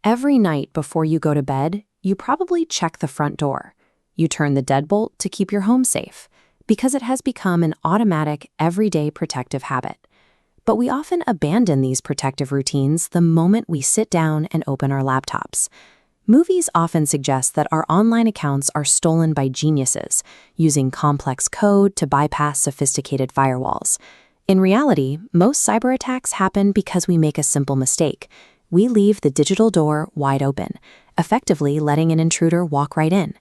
Every night before you go to bed, you probably check the front door. You turn the deadbolt to keep your home safe, because it has become an automatic, everyday protective habit. But we often abandon these protective routines the moment we sit down and open our laptops. Movies often suggest that our online accounts are stolen by geniuses, using complex code to bypass sophisticated firewalls. In reality, most cyber attacks happen because we make a simple mistake. We leave the digital door wide open, effectively letting an intruder walk right in.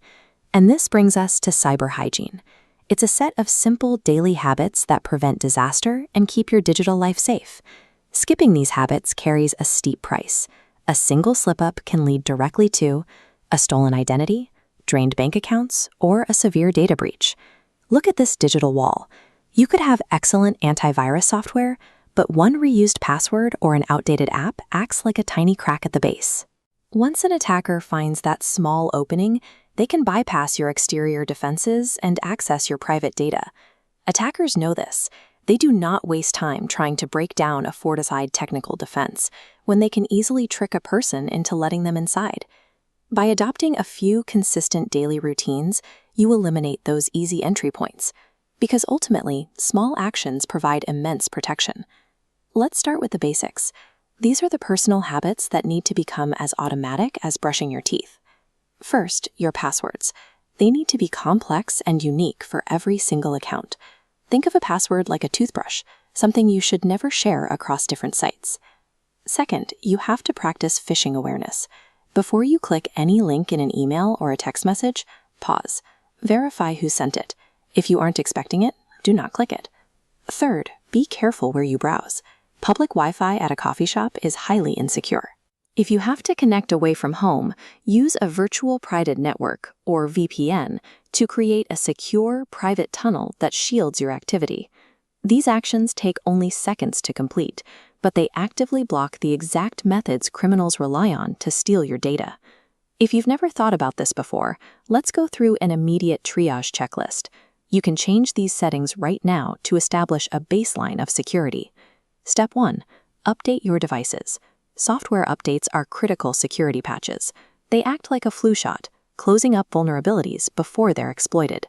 And this brings us to cyber hygiene. It's a set of simple daily habits that prevent disaster and keep your digital life safe. Skipping these habits carries a steep price. A single slip-up can lead directly to a stolen identity, drained bank accounts, or a severe data breach. Look at this digital wall. You could have excellent antivirus software, but one reused password or an outdated app acts like a tiny crack at the base. Once an attacker finds that small opening, they can bypass your exterior defenses and access your private data. Attackers know this. They do not waste time trying to break down a fortified technical defense when they can easily trick a person into letting them inside. By adopting a few consistent daily routines, you eliminate those easy entry points, because ultimately, small actions provide immense protection. Let's start with the basics. These are the personal habits that need to become as automatic as brushing your teeth. First, your passwords. They need to be complex and unique for every single account. Think of a password like a toothbrush, something you should never share across different sites. Second, you have to practice phishing awareness. Before you click any link in an email or a text message, pause. Verify who sent it. If you aren't expecting it, do not click it. Third, be careful where you browse. Public Wi-Fi at a coffee shop is highly insecure. If you have to connect away from home, use a virtual private network, or VPN, to create a secure, private tunnel that shields your activity. These actions take only seconds to complete, but they actively block the exact methods criminals rely on to steal your data. If you've never thought about this before, let's go through an immediate triage checklist. You can change these settings right now to establish a baseline of security. Step 1. Update your devices. Software updates are critical security patches. They act like a flu shot, closing up vulnerabilities before they're exploited.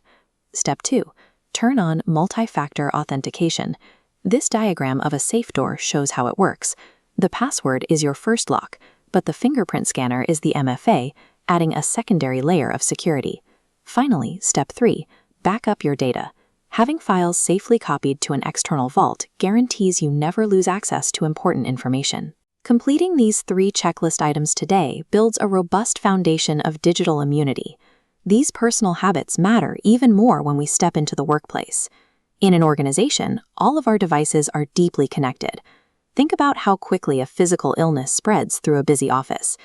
Step 2. Turn on multi-factor authentication. This diagram of a safe door shows how it works. The password is your first lock, but the fingerprint scanner is the MFA, adding a secondary layer of security. Finally, Step 3. Back up your data. Having files safely copied to an external vault guarantees you never lose access to important information. Completing these 3 checklist items today builds a robust foundation of digital immunity. These personal habits matter even more when we step into the workplace. In an organization, all of our devices are deeply connected. Think about how quickly a physical illness spreads through a busy office.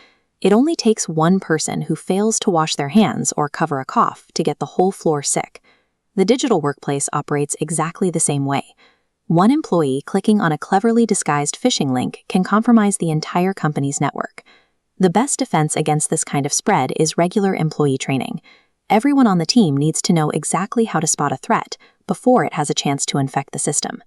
It only takes one person who fails to wash their hands or cover a cough to get the whole floor sick. The digital workplace operates exactly the same way. One employee clicking on a cleverly disguised phishing link can compromise the entire company's network. The best defense against this kind of spread is regular employee training. Everyone on the team needs to know exactly how to spot a threat before it has a chance to infect the system.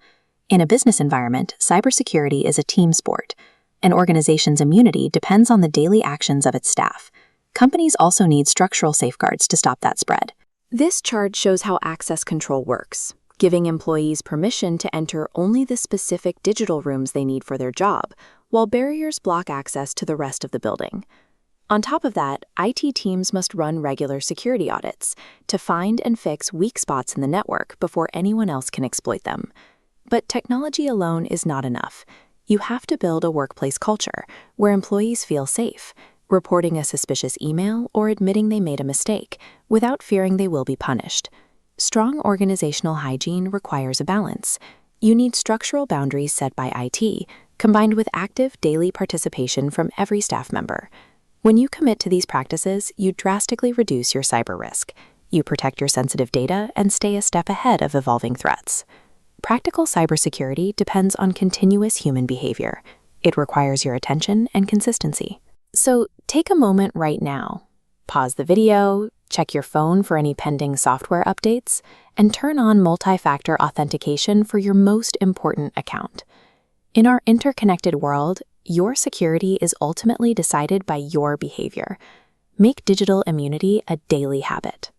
In a business environment, cybersecurity is a team sport. An organization's immunity depends on the daily actions of its staff. Companies also need structural safeguards to stop that spread. This chart shows how access control works, giving employees permission to enter only the specific digital rooms they need for their job, while barriers block access to the rest of the building. On top of that, IT teams must run regular security audits to find and fix weak spots in the network before anyone else can exploit them. But technology alone is not enough. You have to build a workplace culture where employees feel safe, reporting a suspicious email or admitting they made a mistake without fearing they will be punished. Strong organizational hygiene requires a balance. You need structural boundaries set by IT, combined with active daily participation from every staff member. When you commit to these practices, you drastically reduce your cyber risk. You protect your sensitive data and stay a step ahead of evolving threats. Practical cybersecurity depends on continuous human behavior. It requires your attention and consistency. So take a moment right now. Pause the video, check your phone for any pending software updates, and turn on multi-factor authentication for your most important account. In our interconnected world, Your security is ultimately decided by your behavior. Make digital immunity a daily habit.